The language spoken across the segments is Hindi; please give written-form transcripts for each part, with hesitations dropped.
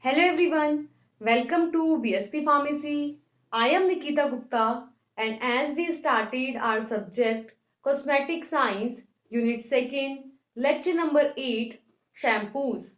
Hello everyone, welcome to BSP Pharmacy. I am Nikita Gupta, and as we started our subject Cosmetic Science Unit 2 Lecture number 8 Shampoos.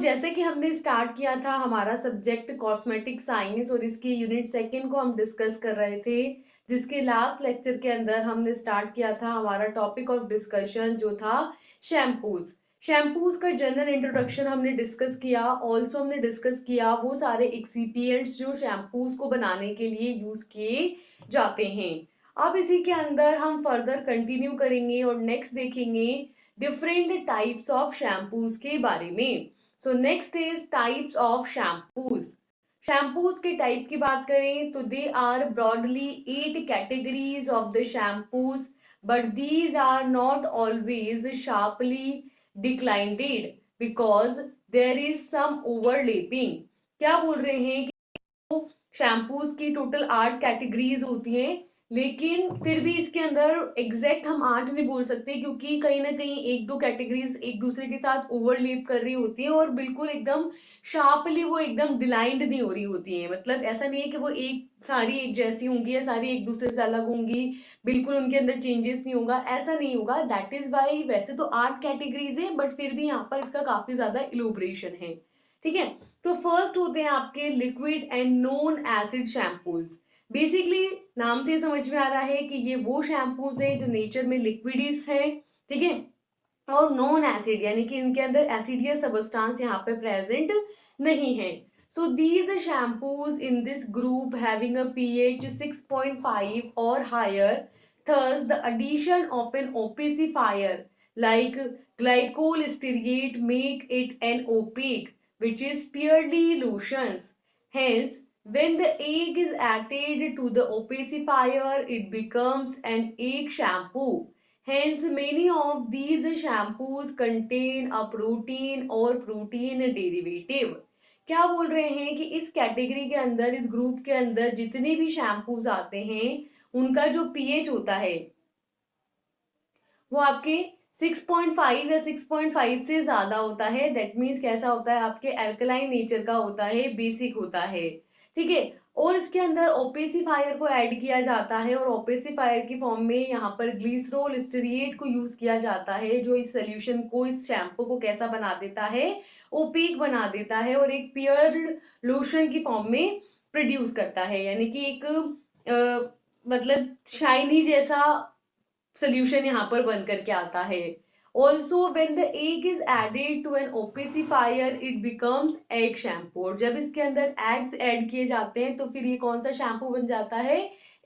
जैसे कि हमने स्टार्ट किया था हमारा सब्जेक्ट कॉस्मेटिक साइंस और इसकी यूनिट 2 को हम डिस्कस कर रहे थे, जिसके लास्ट लेक्चर के अंदर हमने स्टार्ट किया था हमारा टॉपिक ऑफ डिस्कशन जो था शैम्पूज। शैम्पूज का जनरल इंट्रोडक्शन हमने डिस्कस किया। ऑल्सो हमने डिस्कस किया वो सारे एक्सिपिएंट्स जो शैम्पूज को बनाने के लिए यूज किए जाते हैं। अब इसी के अंदर हम फर्दर कंटिन्यू करेंगे और नेक्स्ट देखेंगे डिफरेंट टाइप्स ऑफ शैम्पूज के बारे में। So next is types of shampoos. Shampoos के टाइप की बात करें तो they are broadly 8 categories of the shampoos, but these are not always sharply declined because there is some overlapping। क्या बोल रहे हैं कि शैम्पूज की टोटल 8 कैटेगरीज होती हैं, लेकिन फिर भी इसके अंदर एग्जैक्ट हम 8 नहीं बोल सकते क्योंकि कहीं ना कहीं एक दो कैटेगरीज एक दूसरे के साथ ओवरलैप कर रही होती हैं और बिल्कुल एकदम शार्पली वो एकदम डिलाइंड नहीं हो रही होती हैं। मतलब ऐसा नहीं है कि वो एक सारी एक जैसी होंगी या सारी एक दूसरे से अलग होंगी, बिल्कुल उनके अंदर चेंजेस नहीं होगा, ऐसा नहीं होगा। दैट इज वाई वैसे तो 8 कैटेगरीज है बट फिर भी यहाँ पर इसका काफी ज्यादा इलोबरेशन है। ठीक है, तो फर्स्ट होते हैं आपके liquid and non acid shampoos. Basically नाम से समझ में आ रहा है कि ये वो शैम्पूज है जो नेचर में लिक्विडिस है। ठीक है, और नॉन एसिड यानी कि इनके अंदर एसिडियस सबस्टांस यहाँ पे प्रेजेंट नहीं है। So these shampoos in this group having a pH 6.5 or higher, thus the addition of an opacifier like glycol stearate make it an opaque which is purely lotions. Hence when the egg is added to the opacifier it becomes an egg shampoo. Hence, many of these shampoos contain a protein or protein derivative। क्या बोल रहे हैं कि इस कैटेगरी के अंदर, इस ग्रुप के अंदर जितने भी शैम्पूज आते हैं उनका जो पीएच होता है वो आपके 6.5 या 6.5 से ज्यादा होता है। दैट मीन्स कैसा होता है, आपके एल्कलाइन नेचर का होता है, बेसिक होता है। ठीक है, और इसके अंदर ओपेसिफायर को ऐड किया जाता है और ओपेसिफायर की फॉर्म में यहाँ पर ग्लिसरॉल स्टेरेट को यूज किया जाता है जो इस सोल्यूशन को, इस शैम्पू को कैसा बना देता है, ओपेक बना देता है और एक प्योर लोशन की फॉर्म में प्रोड्यूस करता है। यानी कि एक मतलब शाइनी जैसा सोल्यूशन यहाँ पर बन करके आता है। Also when the egg is added to an opacifier it becomes egg shampoo. और जब इसके अंदर एग्स ऐड किए जाते हैं तो फिर ये कौन सा शैम्पू बन जाता है,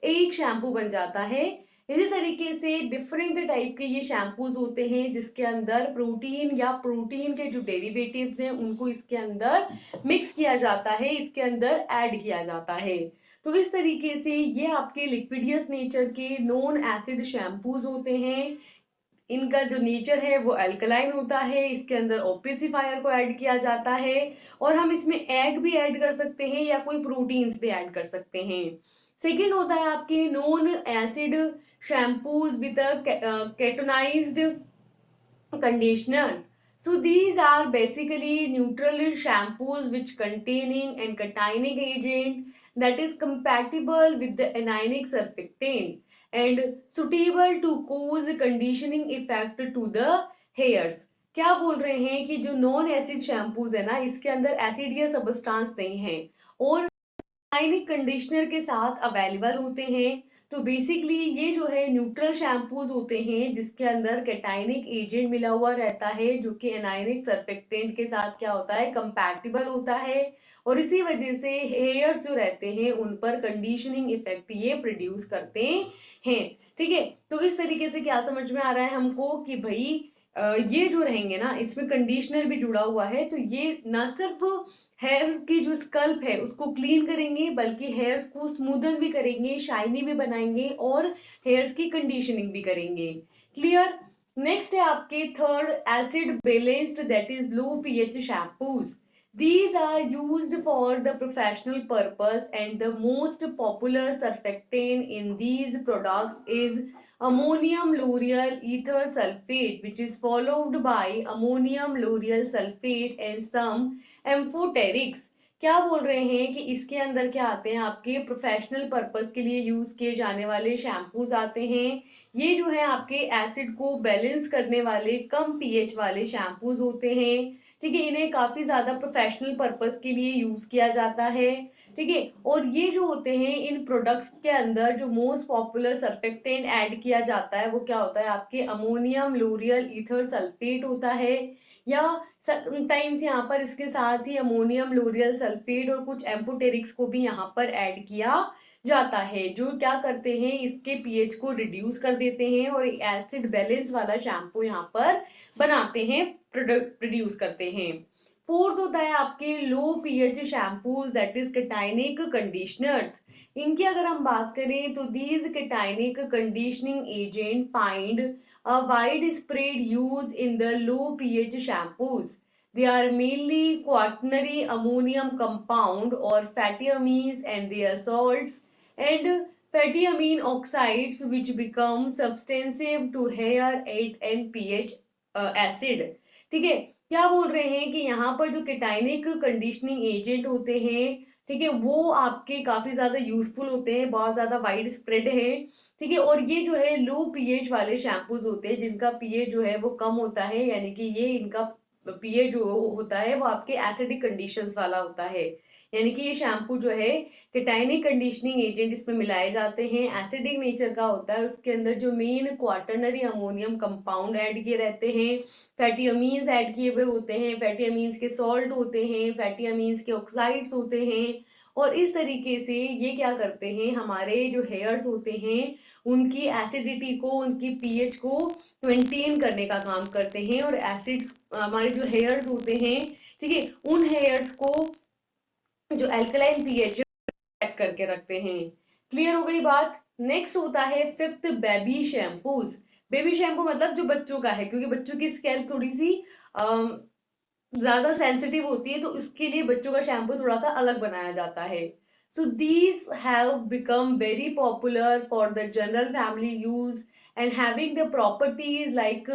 एग शैम्पू बन जाता है। इसी तरीके से डिफरेंट टाइप के ये शैम्पूज होते हैं जिसके अंदर प्रोटीन या प्रोटीन के जो डेरिवेटिव्स हैं उनको इसके अंदर मिक्स किया जाता है, इसके अंदर ऐड किया जाता है। तो इस तरीके से ये आपके लिक्विडियस नेचर के नॉन एसिड शैम्पूज होते हैं। इनका जो नेचर है वो अल्कलाइन होता है, इसके अंदर ओपेसिफायर को ऐड किया जाता है और हम इसमें एग भी ऐड कर सकते हैं या कोई प्रोटीन्स भी ऐड कर सकते हैं। सेकेंड होता है आपके non acid shampoos with cationized conditioners। So these are basically neutral shampoos which containing and cationic agent that is compatible with the anionic surfactant and suitable to cause conditioning effect to the hairs। क्या बोल रहे हैं कि जो नॉन एसिड शैम्पूज है ना, इसके अंदर एसिड या सबस्टांस नहीं है और आयनिक कंडीशनर के साथ अवेलेबल होते हैं। तो बेसिकली ये जो है न्यूट्रल शैम्पूज होते हैं जिसके अंदर कैटाइनिक एजेंट मिला हुआ रहता है जो कि एनायनिक सर्फेक्टेंट के साथ क्या होता है, कंपैटिबल होता है और इसी वजह से हेयर्स जो रहते हैं उन पर कंडीशनिंग इफेक्ट ये प्रोड्यूस करते हैं। ठीक है, तो इस तरीके से क्या समझ में आ रहा है हमको कि भाई ये जो रहेंगे ना इसमें कंडीशनर भी जुड़ा हुआ है, तो ये ना सिर्फ हेयर की जो स्कल्प है उसको क्लीन करेंगे बल्कि हेयर्स को स्मूदन भी करेंगे, शाइनी भी बनाएंगे और हेयर्स की कंडीशनिंग भी करेंगे। क्लियर। नेक्स्ट है आपके third acid balanced that is low pH shampoos. These are used for the professional purpose, and the most popular surfactant in these products is ammonium lauryl ether sulfate, which is followed by ammonium lauryl sulfate and some amphoterics. क्या बोल रहे हैं कि इसके अंदर क्या आते हैं, आपके प्रोफेशनल पर्पस के लिए यूज किए जाने वाले शैम्पूज आते हैं। ये जो है आपके एसिड को बैलेंस करने वाले कम पीएच वाले शैम्पूज होते हैं। ठीक है, इन्हें काफी ज्यादा प्रोफेशनल पर्पस के लिए यूज किया जाता है। ठीक है, और ये जो होते हैं इन प्रोडक्ट्स के अंदर जो मोस्ट पॉपुलर सर्फेक्टेंट ऐड किया जाता है वो क्या होता है, आपके अमोनियम लोरियल ईथर सल्फेट होता है, या समटाइम्स यहाँ पर इसके साथ ही अमोनियम लोरियल सल्फेट और कुछ एम्फोटेरिक्स को भी यहाँ पर ऐड किया जाता है, जो क्या करते हैं इसके पीएच को रिड्यूस कर देते हैं और एसिड बैलेंस वाला शैम्पू यहाँ पर बनाते हैं, प्रोड्यूस करते हैं। फोर्थ होता है आपके low pH shampoos, that is cationic conditioners. इनकी अगर हम बात करें तो these cationic conditioning agent find a widespread use in the low pH shampoos. They are mainly quaternary ammonium compound or fatty amines and their salts and fatty amine oxides which become substantive to hair at and pH acid. ठीक है, क्या बोल रहे हैं कि यहाँ पर जो केटाइनिक कंडीशनिंग एजेंट होते हैं, ठीक है, वो आपके काफी ज्यादा यूजफुल होते हैं, बहुत ज्यादा वाइड स्प्रेड है। ठीक है, और ये जो है लो पीएच वाले शैम्पूज होते हैं जिनका पीएच जो है वो कम होता है, यानी कि ये इनका पीएच जो होता है वो आपके एसिडिक कंडीशंस वाला होता है। यानी कि ये शैम्पू जो है केटाइनिक कंडीशनिंग एजेंट इसमें मिलाए जाते हैं, एसिडिक नेचर का होता है, उसके अंदर जो main quaternary ammonium compound add किए रहते हैं, फैटी अमीन्स ऐड किए हुए होते हैं, फैटी अमीन्स के सॉल्ट होते हैं, फैटी अमीन्स के ऑक्साइड्स होते हैं, और इस तरीके से ये क्या करते हैं, हमारे जो हेयर्स होते हैं उनकी एसिडिटी को, उनकी पीएच को मेंटेन करने का काम करते हैं, और एसिड्स हमारे जो हेयर्स होते हैं, ठीक है, उन हेयर्स को जो एल्कलाइन पीएच चेक करके रखते हैं। क्लियर हो गई बात। नेक्स्ट होता है fifth, baby shampoos. Baby shampoo मतलब जो बच्चों का है, क्योंकि बच्चों की स्कैल्प थोड़ी सी ज्यादा सेंसिटिव होती है, तो इसके लिए बच्चों का शैम्पू थोड़ा सा अलग बनाया जाता है। So these have become very popular for the general family use and having the properties like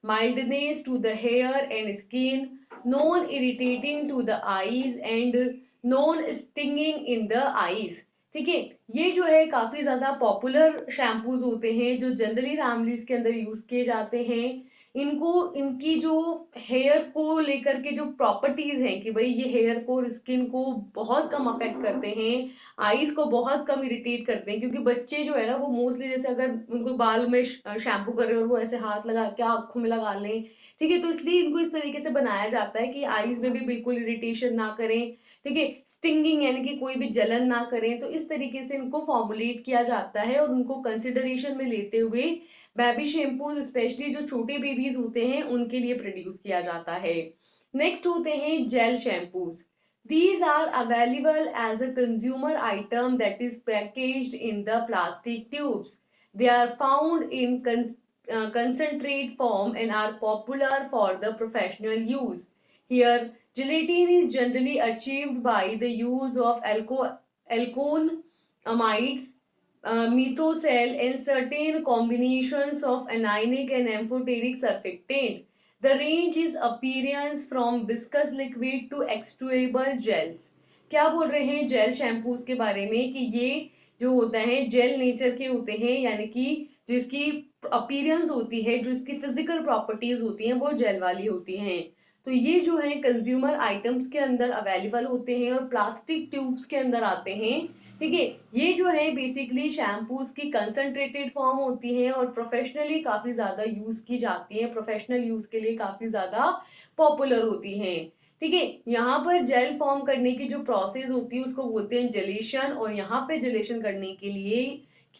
mildness to the hair and skin, non-irritating to the eyes and non-stinging in the eyes। ठीक है, ये जो है काफी ज्यादा पॉपुलर शैम्पूज होते हैं जो जनरली फैमिलीज के अंदर यूज किए जाते हैं। इनको, इनकी जो हेयर को लेकर के जो प्रॉपर्टीज हैं कि भाई ये हेयर को और स्किन को बहुत कम अफेक्ट करते हैं, आईज को बहुत कम इरिटेट करते हैं, क्योंकि बच्चे जो है ना वो मोस्टली जैसे अगर उनको बाल में शैम्पू कर रहे हो और वो ऐसे हाथ लगा के आंखों में लगा लें, ठीक है, तो इसलिए इनको इस तरीके से बनाया जाता है कि आईज में भी बिल्कुल इरिटेशन ना करें, ठीक है, स्टिंगिंग यानी कि कोई भी जलन ना करें, तो इस तरीके से इनको फॉर्मुलेट किया जाता है और उनको कंसिडरेशन में लेते हुए बेबी शैम्पू स्पेशली जो छोटे बेबीज होते हैं उनके लिए प्रोड्यूस किया जाता है। नेक्स्ट होते हैं gel shampoos. These are available as a consumer item that is packaged in the plastic tubes. They are found in concentrate form and are popular for the professional use. Here, gelatin is generally achieved by the use of alcohol amides, methocel, and certain combinations of anionic and amphoteric surfactant. The range is appearance from viscous liquid to extruable gels। क्या बोल रहे हैं जेल शैम्पूज के बारे में कि ये जो होता है जेल नेचर के होते हैं, यानी कि जिसकी अपीयरेंस होती है, जो इसकी फिजिकल प्रॉपर्टीज होती हैं वो जेल वाली होती हैं। तो ये जो है कंज्यूमर आइटम्स के अंदर अवेलेबल होते हैं और प्लास्टिक ट्यूब्स के अंदर आते हैं। ठीक है, ये जो है बेसिकली शैम्पूज की कंसंट्रेटेड फॉर्म होती है और प्रोफेशनली काफी ज्यादा यूज की जाती है, प्रोफेशनल यूज के लिए काफी ज्यादा पॉपुलर होती हैं। ठीक है, यहाँ पर जेल फॉर्म करने की जो प्रोसेस होती है उसको बोलते हैं जेलेशन, और यहाँ पे जेलेशन करने के लिए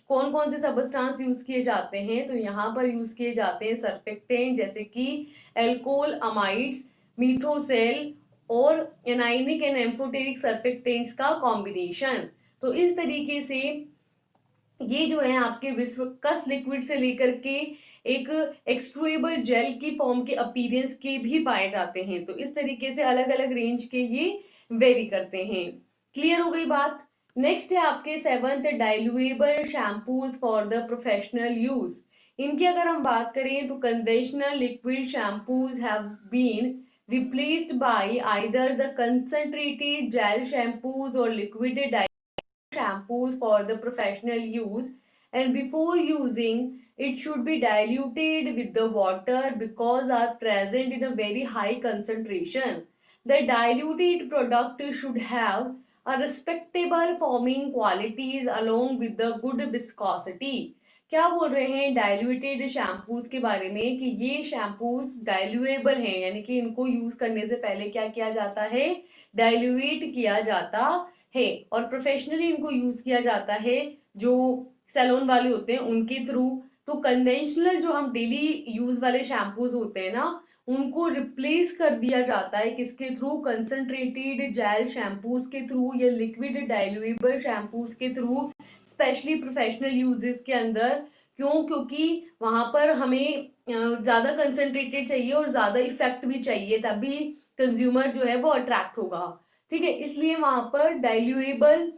कौन कौन से सबस्टांस यूज किए जाते हैं, तो यहाँ पर यूज किए जाते हैं सर्फेक्टेंट जैसे कि एल्कोहल अमाइड्स, मीथोसेल और एनाइनिक एंड एम्फोटेरिक सर्फेक्टेंट्स का कॉम्बिनेशन। तो इस तरीके से ये जो है आपके विस्कस लिक्विड से लेकर के एक एक्सट्रूएबल जेल की फॉर्म के अपीयरेंस के भी पाए जाते हैं। तो इस तरीके से अलग अलग रेंज के ये वेरी करते हैं। क्लियर हो गई बात। नेक्स्ट है आपके seventh, dilutable shampoos for the professional use. इनकी अगर हम बात करें तो conventional liquid shampoos have been replaced by either the concentrated gel shampoos or liquid shampoos for the professional use, and before using it should be diluted with the water because are present in a very high concentration. The diluted product should have a respectable foaming qualities along with the good viscosity. क्या बोल रहे हैं डाइल्यूटेड शैम्पूज के बारे में कि ये शैम्पूज डाइल्यूएबल हैं, यानी कि इनको यूज करने से पहले क्या किया जाता है, डाइल्यूट किया जाता है। और प्रोफेशनली इनको यूज किया जाता है जो सैलून वाले होते हैं उनके थ्रू। तो कन्वेंशनल जो हम डेली यूज वाले शैम्पूज होते हैं ना, उनको रिप्लेस कर दिया जाता है किसके थ्रू, कंसंट्रेटेड जेल शैम्पूज के थ्रू या लिक्विड डाइल्यूएबल शैम्पूज के थ्रू, स्पेशली प्रोफेशनल यूजेस के अंदर। क्यों? क्योंकि वहां पर हमें ज्यादा कंसंट्रेटेड चाहिए और ज्यादा इफेक्ट भी चाहिए, तभी कंज्यूमर जो है वो अट्रैक्ट होगा। ठीक है, इसलिए वहां पर डाइल्यूएबल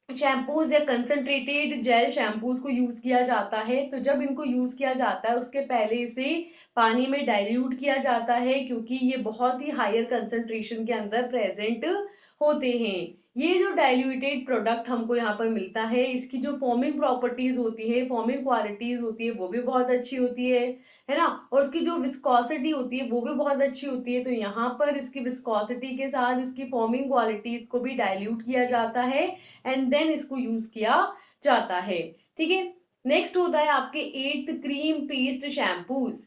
शैम्पूज या कंसंट्रेटेड जेल शैम्पूज को यूज किया जाता है। तो जब इनको यूज किया जाता है उसके पहले इसे पानी में डाइल्यूट किया जाता है, क्योंकि ये बहुत ही हायर कंसंट्रेशन के अंदर प्रेजेंट होते हैं। ये जो डाइल्यूटेड प्रोडक्ट हमको यहाँ पर मिलता है, इसकी जो फॉर्मिंग प्रॉपर्टीज होती है, फॉर्मिंग क्वालिटीज होती है, वो भी बहुत अच्छी होती है ना। और उसकी जो विस्कोसिटी होती है वो भी बहुत अच्छी होती है। तो यहाँ पर इसकी विस्कोसिटी के साथ इसकी फॉर्मिंग क्वालिटीज को भी डाइल्यूट किया जाता है एंड देन इसको यूज किया जाता है। ठीक है, नेक्स्ट होता है आपके eighth, cream paste shampoos.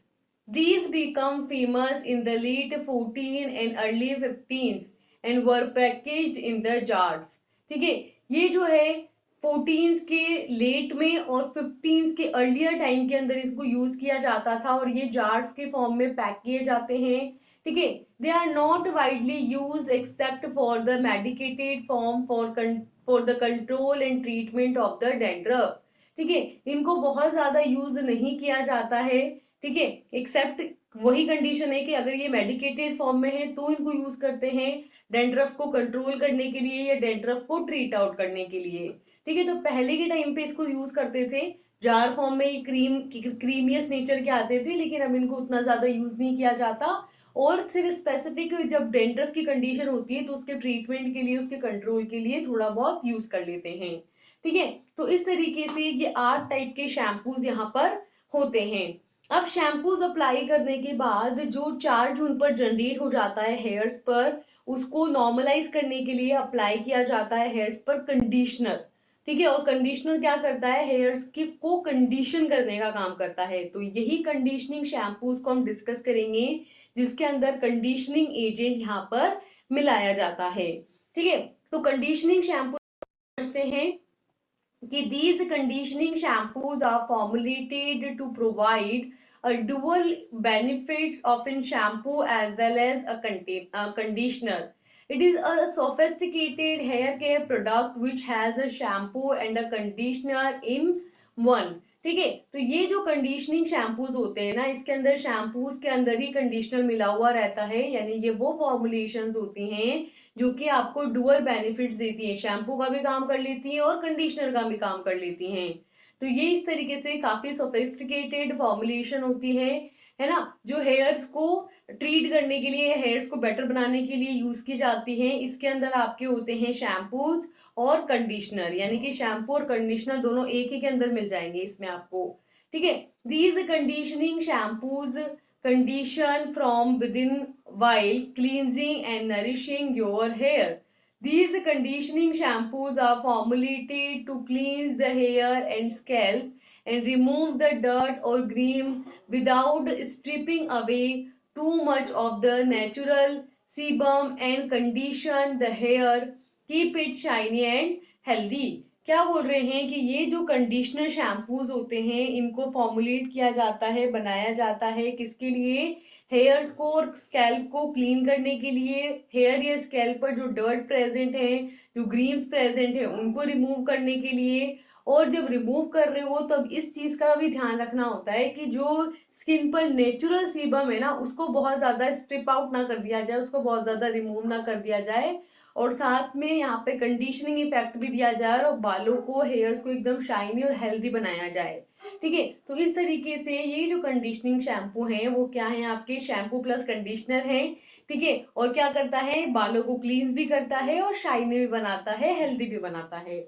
These become famous in the late 14 and early 15s and were packaged in the jars. ठीक है, ये जो है 14 के लेट में और 15 के अर्लियर टाइम के अंदर इसको यूज किया जाता था और ये जार्स के फॉर्म में पैक किए जाते हैं। ठीक है, they are not widely use except for the medicated form for the control and treatment of the dandruff. ठीक है, इनको बहुत ज्यादा यूज नहीं किया जाता है। ठीक है, एक्सेप्ट वही कंडीशन है कि अगर ये मेडिकेटेड फॉर्म में है तो इनको यूज करते हैं डैंड्रफ को कंट्रोल करने के लिए या डैंड्रफ को ट्रीट आउट करने के लिए। ठीक है, तो पहले के टाइम पे इसको यूज करते थे जार फॉर्म में, ये क्रीमियस नेचर के आते थे, लेकिन अब इनको उतना ज्यादा यूज नहीं किया जाता। और सिर्फ स्पेसिफिक जब डैंड्रफ की कंडीशन होती है तो उसके ट्रीटमेंट के लिए, उसके कंट्रोल के लिए थोड़ा बहुत यूज कर लेते हैं। ठीक है, तो इस तरीके से ये 8 टाइप के शैम्पूज यहाँ पर होते हैं। अब शैम्पूज अप्लाई करने के बाद जो चार्ज उन पर जनरेट हो जाता है हेयर्स पर, उसको नॉर्मलाइज करने के लिए अप्लाई किया जाता है हेयर्स पर कंडीशनर। ठीक है, और कंडीशनर क्या करता है, हेयर्स की को कंडीशन करने का काम करता है। तो यही कंडीशनिंग शैम्पूज को हम डिस्कस करेंगे, जिसके अंदर कंडीशनिंग एजेंट यहाँ पर मिलाया जाता है। ठीक है, तो कंडीशनिंग शैम्पू समझते हैं कि these conditioning shampoos are formulated to provide a dual benefits of in shampoo as well as a conditioner. It is a sophisticated hair care product which has a shampoo and a conditioner in one. ठीक है, तो ये जो कंडीशनिंग शैम्पूज होते हैं ना, इसके अंदर शैम्पूज के अंदर ही कंडीशनर मिला हुआ रहता है, यानी ये वो फॉर्मुलेशंस होती हैं जो कि आपको डुअल बेनिफिट्स देती है, शैम्पू का भी काम कर लेती हैं और कंडीशनर का भी काम कर लेती हैं। तो ये इस तरीके से काफी सोफिस्टिकेटेड फॉर्मुलेशन होती है ना, जो हेयर्स को ट्रीट करने के लिए, हेयर्स को बेटर बनाने के लिए यूज की जाती हैं। इसके अंदर आपके होते हैं शैम्पूज और कंडीशनर, यानी कि शैम्पू और कंडीशनर दोनों एक ही के अंदर मिल जाएंगे इसमें आपको। ठीक है, these conditioning shampoos condition from within while cleansing and nourishing your hair. These conditioning shampoos are formulated to cleanse the hair and scalp and remove the dirt or grime without stripping away too much of the natural sebum and condition the hair, keep it shiny and healthy. क्या बोल रहे हैं कि ये जो कंडीशनर शैम्पूज होते हैं इनको फॉर्मुलेट किया जाता है, बनाया जाता है किसके लिए, हेयर्स को और स्कैल्प को क्लीन करने के लिए, हेयर या स्कैल्प पर जो डर्ट प्रेजेंट है, जो ग्रीम्स प्रेजेंट है, उनको रिमूव करने के लिए, और जब रिमूव कर रहे हो तब इस चीज का भी ध्यान रखना होता है कि जो स्किन पर नेचुरल सीबम है ना उसको बहुत ज्यादा स्ट्रिप आउट ना कर दिया जाए, उसको बहुत ज्यादा रिमूव ना कर दिया जाए, और साथ में यहाँ पे कंडीशनिंग इफेक्ट भी दिया जाए और बालों को, हेयर्स को एकदम शाइनी और हेल्दी बनाया जाए। ठीक है, तो इस तरीके से ये जो कंडीशनिंग शैम्पू है वो क्या है, आपके शैम्पू प्लस कंडीशनर है। ठीक है, और क्या करता है, बालों को क्लींस भी करता है और शाइनी भी बनाता है, हेल्दी भी बनाता है।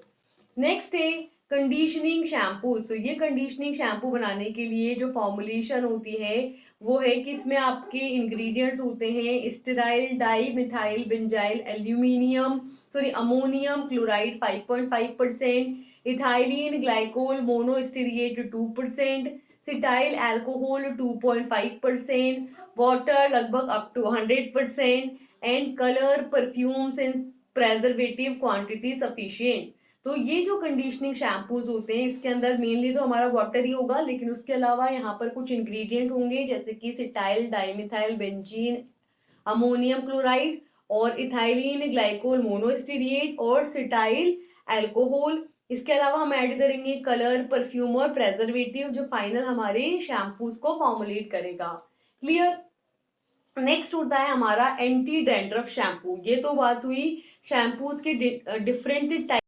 नेक्स्ट है कंडीशनिंग शैम्पू। तो ये कंडीशनिंग शैम्पू बनाने के लिए जो फॉर्मुलेशन होती है वो है कि इसमें आपके इंग्रेडिएंट्स होते हैं stearyl dimethyl benzyl aluminium sorry ammonium chloride 5.5%, ethylene glycol monostearate 2%, cetyl alcohol 2.5%, water लगभग up to 100%, and colour perfumes and preservative quantity sufficient. तो ये जो कंडीशनिंग शैम्पूज होते हैं इसके अंदर मेनली तो हमारा वाटर ही होगा, लेकिन उसके अलावा यहाँ पर कुछ इंग्रेडिएंट होंगे जैसे कि cetyl dimethyl benzene ammonium chloride और इथाइलिन ग्लाइकोल मोनोस्टेरिएट और सिटाइल अल्कोहल। इसके अलावा हम ऐड करेंगे कलर परफ्यूम और प्रेजर्वेटिव जो फाइनल हमारे शैम्पूज को फॉर्मुलेट करेगा। क्लियर। नेक्स्ट होता है हमारा एंटी डैंड्रफ शैम्पू। ये तो बात हुई शैम्पूज के डिफरेंट टाइप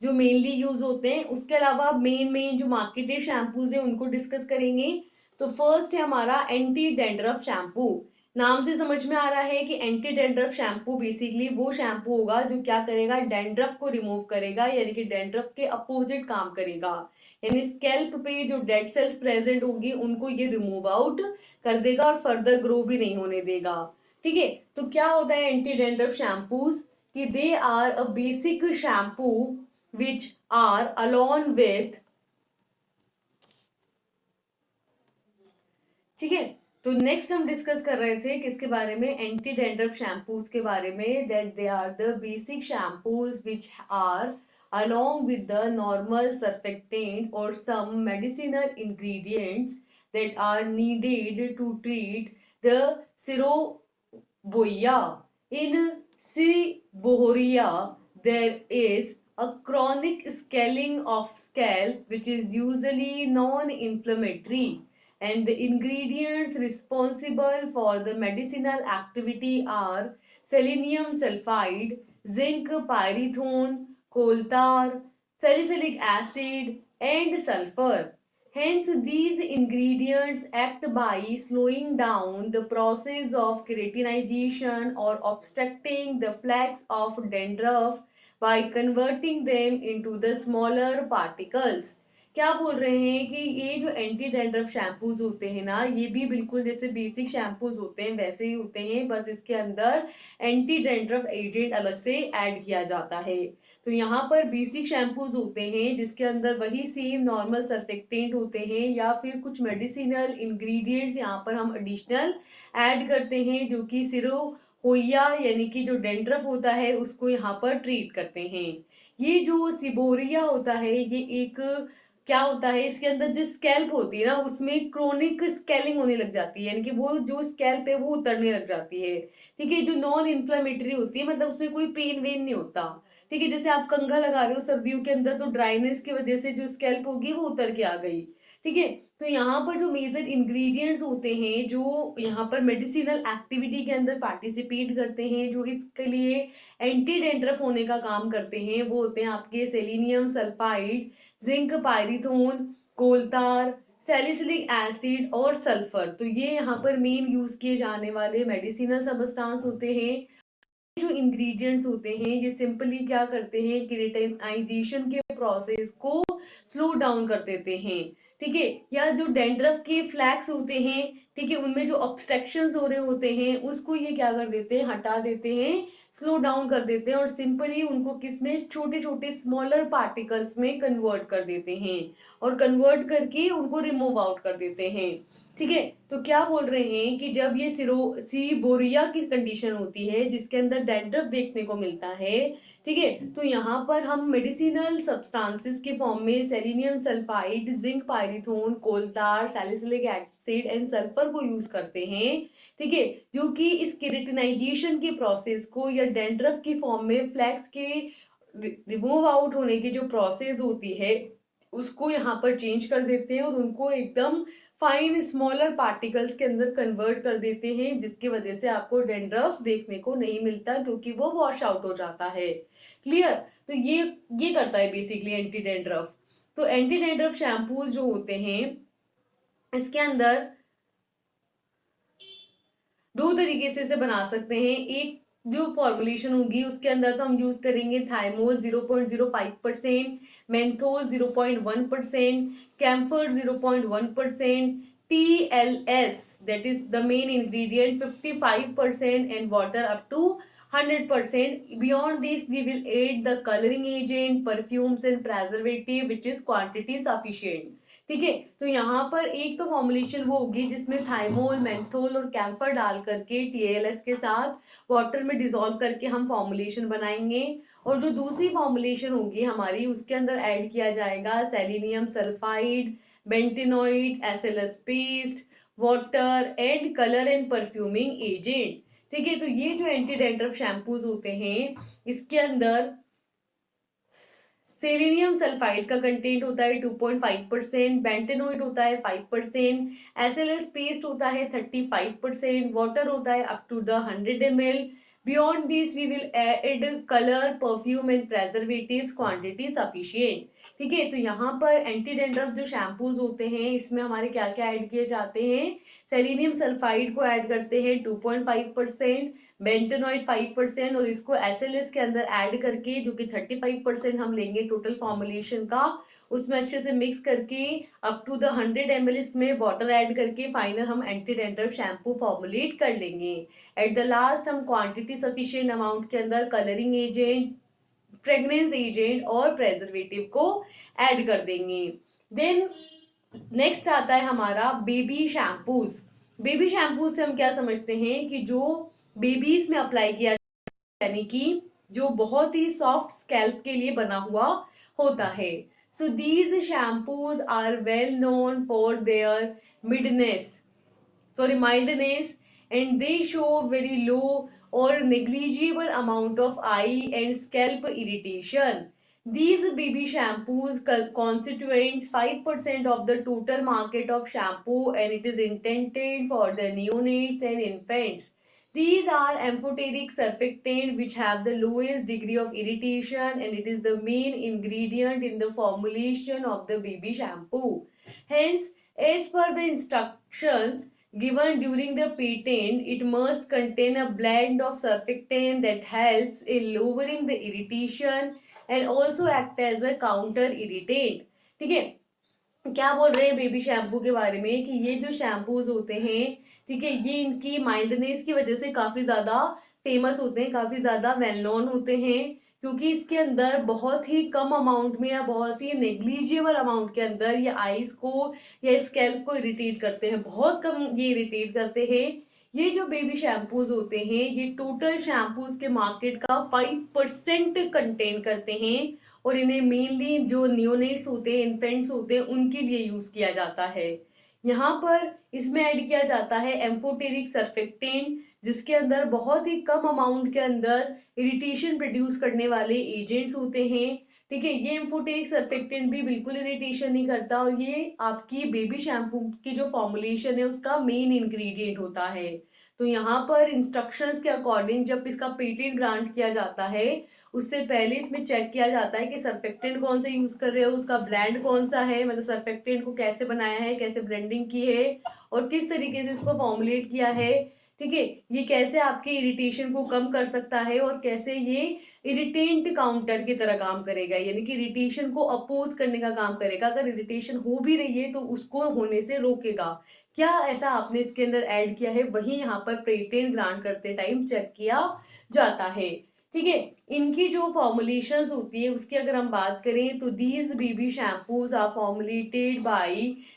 जो मेनली यूज होते हैं, उसके अलावा मेन मेन जो मार्केटेड शैम्पूज है उनको डिस्कस करेंगे। तो फर्स्ट है हमारा एंटी डैंड्रफ शैम्पू। नाम से समझ में आ रहा है कि एंटी डैंड्रफ शैम्पू बेसिकली वो शैम्पू होगा जो क्या करेगा, डैंड्रफ को रिमूव करेगा, यानी कि डैंड्रफ के अपोजिट काम करेगा, यानी स्कैल्प पे जो डेड सेल्स प्रेजेंट होगी उनको ये रिमूव आउट कर देगा और फर्दर ग्रो भी नहीं होने देगा। ठीक है, तो क्या होता है एंटी डैंड्रफ शैम्पूज कि they are a basic shampoo which are along with, ठीक है। तो नेक्स्ट हम डिस्कस कर रहे थे किसके बारे में, एंटी डैंड्रफ शैम्पूज के बारे में, that they are the basic shampoos which are along with the normal surfactant or some medicinal ingredients that are needed to treat the seroboia. In seborrhea, there is a chronic scaling of scalp which is usually non-inflammatory, and the ingredients responsible for the medicinal activity are selenium sulfide, zinc pyridine, coal tar, salicylic acid, and sulfur. Hence, these ingredients act by slowing down the process of keratinization or obstructing the flax of dandruff by converting them into the smaller particles. क्या बोल रहे हैं कि ये जो एंटी डैंड्रफ शैम्पूज होते हैं ना, ये भी बिल्कुल जैसे बेसिक शैम्पूज होते हैं वैसे ही होते हैं, बस इसके अंदर एंटी डैंड्रफ एजेंट अलग से ऐड किया जाता है। तो यहाँ पर बेसिक शैम्पूज होते हैं जिसके अंदर वही सेम नॉर्मल सर्फेक्टेंट होते हैं या फिर कुछ मेडिसिनल इंग्रेडिएंट्स यहाँ पर हम एडिशनल ऐड करते हैं जो कि सिरो होइया यानी कि जो डेंड्रफ होता है उसको यहाँ पर ट्रीट करते हैं। ये जो सिबोरिया होता है ये एक क्या होता है, इसके अंदर जो स्कैल्प होती है ना उसमें क्रोनिक स्केलिंग होने लग जाती है, यानी कि वो जो स्कैल्प है वो उतरने लग जाती है। ठीक है, जो नॉन इन्फ्लेमेटरी होती है मतलब उसमें कोई पेन वेन नहीं होता। ठीक है, जैसे आप कंघा लगा रहे हो सर्दियों के अंदर तो ड्राइनेस की वजह से जो स्कैल्प होगी वो उतर के आ गई। ठीक है, तो यहाँ पर जो मेजर इंग्रेडिएंट्स होते हैं जो यहाँ पर मेडिसिनल एक्टिविटी के अंदर पार्टिसिपेट करते हैं, जो इसके लिए एंटी डेंड्रफ होने का काम करते हैं, वो होते हैं आपके selenium sulphide, zinc pyrithione, coal tar, salicylic acid और सल्फर। तो ये यहाँ पर मेन यूज किए जाने वाले मेडिसिनल सबस्टांस होते हैं। जो इंग्रेडिएंट्स होते हैं ये सिंपली क्या करते हैं, केराटिनाइजेशन के प्रोसेस को स्लो डाउन कर देते हैं। ठीक है, या जो डेंड्रफ के फ्लैक्स होते हैं, ठीक है, उनमें जो ऑब्स्ट्रक्शंस हो रहे होते हैं उसको ये क्या कर देते हैं, हटा देते हैं, स्लो डाउन कर देते हैं और सिंपली उनको किसमें, छोटे छोटे स्मॉलर पार्टिकल्स में कन्वर्ट कर देते हैं और कन्वर्ट करके उनको रिमूव आउट कर देते हैं। ठीक है, तो क्या बोल रहे हैं कि जब ये सीबोरिया की कंडीशन होती है जिसके अंदर डैंड्रफ देखने को मिलता है, ठीक है, तो यहाँ पर हम मेडिसिनल सब्सटेंसेस के फॉर्म में selenium sulphide, zinc pyrithione, coal tar, salicylic acid and sulphur को यूज करते हैं। ठीक है, जो कि इस केराटिनाइजेशन के प्रोसेस को या डैंड्रफ की फॉर्म में फ्लैक्स के रिमूव आउट होने की जो प्रोसेस होती है उसको यहाँ पर चेंज कर देते हैं और उनको एकदम फाइन स्मॉलर पार्टिकल्स के अंदर कन्वर्ट कर देते हैं, जिसकी वजह से आपको डेंड्रफ देखने को नहीं मिलता क्योंकि वो वॉश आउट हो जाता है। क्लियर? तो ये करता है बेसिकली एंटी डेंड्रफ। तो एंटी डेंड्रफ शैम्पूज जो होते हैं इसके अंदर दो तरीके से इसे बना सकते हैं। एक जो फॉर्मुलेशन होगी उसके अंदर तो हम यूज करेंगे thymol 0.05%, menthol 0.1%, camphor 0.1%, TLS that is the main ingredient 55% and water up to 100%. Beyond this we will add the coloring agent, perfumes and preservative which is quantity sufficient. ठीक है, तो यहाँ पर एक तो फॉर्मुलेशन वो होगी जिसमें थाइमोल, मेंथोल और कैम्फर डाल करके टीएलएस के साथ वाटर में डिसॉल्व करके हम फॉर्मुलेशन बनाएंगे। और जो दूसरी फॉर्मुलेशन होगी हमारी उसके अंदर ऐड किया जाएगा selenium sulphide, bentonite, SLS paste, water and colour and perfuming agent. ठीक है, तो ये जो एंटी डैंड्रफ शैम्पूज होते हैं इसके अंदर सेलेनियम सल्फाइड का कंटेंट होता है 2.5%, बेंटेनोइड होता है 5%, एसएलएस पेस्ट होता है 35%, वाटर होता है up to the 100 ml। Beyond this we will add colour, perfume and preservatives quantity sufficient. ठीक है, तो यहाँ पर एंटी डेंड्रफ जो शैम्पूज होते हैं इसमें हमारे क्या क्या ऐड किए जाते हैं, सेलेनियम सल्फाइड को ऐड करते हैं 2.5%, बेंटेनॉइड 5% और इसको एसएलएस के अंदर ऐड करके जो कि 35% हम लेंगे टोटल फॉर्मुलेशन का, उसमें अच्छे से मिक्स करके अप टू द 100 ml इसमें वाटर ऐड करके फाइनल हम एंटी डेंड्रफ शैम्पू फॉर्मुलेट कर लेंगे। एट द लास्ट हम क्वांटिटी सफिशिएंट अमाउंट के अंदर कलरिंग एजेंट, फ्रेग्रेंस एजेंट और प्रेजर्वेटिव को ऐड कर देंगे। देन नेक्स्ट आता है हमारा बेबी शैम्पूज। बेबी शैम्पूज से हम क्या समझते हैं कि जो बेबीज में अप्लाई किया यानी कि जो बहुत ही सॉफ्ट स्कैल्प के लिए बना हुआ होता है। So these shampoos are well known for their midness sorry mildness, and they show very low or negligible amount of eye and scalp irritation. These baby shampoos constitutes 5% of the total market of shampoo and it is intended for the neonates and infants. These are amphoteric surfactant which have the lowest degree of irritation and it is the main ingredient in the formulation of the baby shampoo. Hence, as per the instructions given during the patent, it must contain a blend of surfactant that helps in lowering the irritation and also act as a counter irritant. ठीक है, क्या बोल रहे हैं बेबी शैम्पू के बारे में कि ये जो शैम्पूज होते हैं, ठीक है, ये इनकी माइल्डनेस की वजह से काफी ज्यादा फेमस होते हैं, काफी ज्यादा वेल नोन होते हैं क्योंकि इसके अंदर बहुत ही कम अमाउंट में या बहुत ही नेग्लिजिबल अमाउंट के अंदर ये आईज को या स्कैल्प को इरिटेट करते हैं, बहुत कम ये इरिटेट करते हैं। ये जो बेबी शैम्पूज होते हैं ये टोटल शैम्पूज के मार्केट का 5% कंटेन करते हैं और इन्हें मेनली जो नियोनेट्स होते हैं, इन्फेंट्स होते हैं, उनके लिए यूज किया जाता है। यहाँ पर इसमें ऐड किया जाता है एम्फोटेरिक सर्फेक्टेंट जिसके अंदर बहुत ही कम अमाउंट के अंदर इरिटेशन प्रोड्यूस करने वाले एजेंट्स होते हैं। ठीक है, ये एम्फोटेरिक सर्फेक्टेंट भी बिल्कुल इरिटेशन नहीं करता और ये आपकी बेबी शैम्पू की जो फॉर्मुलेशन है उसका मेन इंग्रेडिएंट होता है। तो यहाँ पर इंस्ट्रक्शंस के अकॉर्डिंग जब इसका पेटेंट ग्रांट किया जाता है उससे पहले इसमें चेक किया जाता है कि सर्फेक्टेंट कौन सा यूज कर रहे हो, उसका ब्रांड कौन सा है, मतलब सर्फेक्टेंट को कैसे बनाया है, कैसे ब्लेंडिंग की है और किस तरीके से इसको फॉर्मुलेट किया है। ठीक है, ये कैसे आपके इरिटेशन को कम कर सकता है और कैसे ये इरिटेंट काउंटर की तरह काम करेगा, यानी कि इरिटेशन को अपोज करने का काम करेगा। अगर इरिटेशन हो भी रही है तो उसको होने से रोकेगा। क्या ऐसा आपने इसके अंदर ऐड किया है वही यहाँ पर पेटेंट ग्रांट करते टाइम चेक किया जाता है। ठीक है, इनकी जो फॉर्मुलेशंस होती है उसकी अगर हम बात करें तो these baby shampoos are formulated by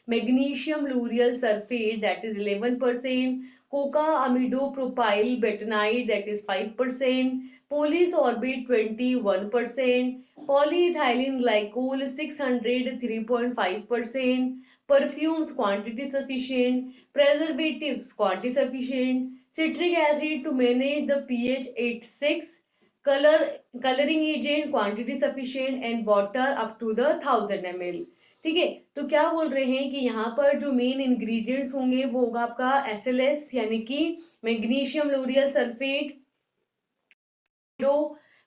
magnesium lauryl sulphate that is 11%, coco amido propyl betaine that is 5%, polysorbate 21%, polyethylene glycol 600 3.5%, perfumes quantity sufficient, preservatives quantity sufficient, citric acid to manage the pH 86, colouring agent, quantity sufficient and water up to the 1000 ml। ठीक है, तो क्या बोल रहे हैं कि यहाँ पर जो मेन इंग्रेडिएंट्स होंगे वो होगा आपका SLS यानी कि मैग्नीशियम लोरियल सल्फेट,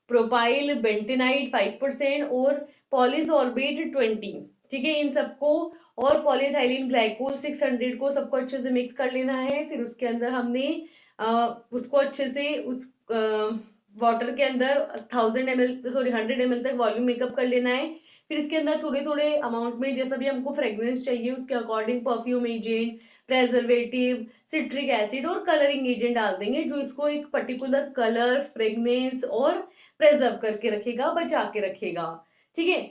प्रोपाइल बेंटेनाइड 5% और पॉलीसॉर्बेट 20। ठीक है, इन सबको और पॉलीथाइलिन ग्लाइकोल 600 को सबको अच्छे से मिक्स कर लेना है। फिर उसके अंदर हमने उसको अच्छे से उस वाटर के अंदर 100 ml तक वॉल्यूम मेकअप कर लेना है। फिर इसके अंदर थोड़े थोड़े अमाउंट में जैसा भी हमको फ्रेग्रेंस चाहिए उसके according perfume agent, preservative, citric acid और कलरिंग एजेंट डाल देंगे, जो इसको एक पर्टिकुलर कलर, फ्रेग्रेंस और प्रेजर्व करके रखेगा, बचा के रखेगा। ठीक है,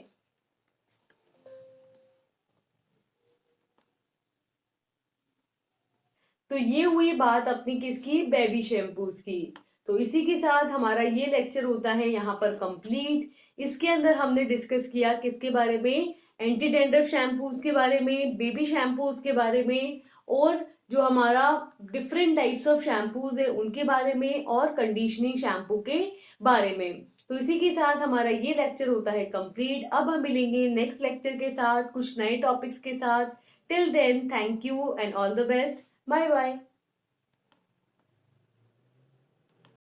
तो ये हुई बात अपनी किसकी, बेबी शैम्पूज की। तो इसी के साथ हमारा ये लेक्चर होता है यहाँ पर कंप्लीट। इसके अंदर हमने डिस्कस किया किसके बारे में, एंटी डैंड्रफ शैम्पूज के बारे में, बेबी शैम्पूज के बारे में, और जो हमारा डिफरेंट टाइप्स ऑफ शैम्पूज है उनके बारे में, और कंडीशनिंग शैम्पू के बारे में। तो इसी के साथ हमारा ये लेक्चर होता है कंप्लीट। अब हम मिलेंगे नेक्स्ट लेक्चर के साथ कुछ नए टॉपिक्स के साथ। Till then, thank you and all the best. Bye bye.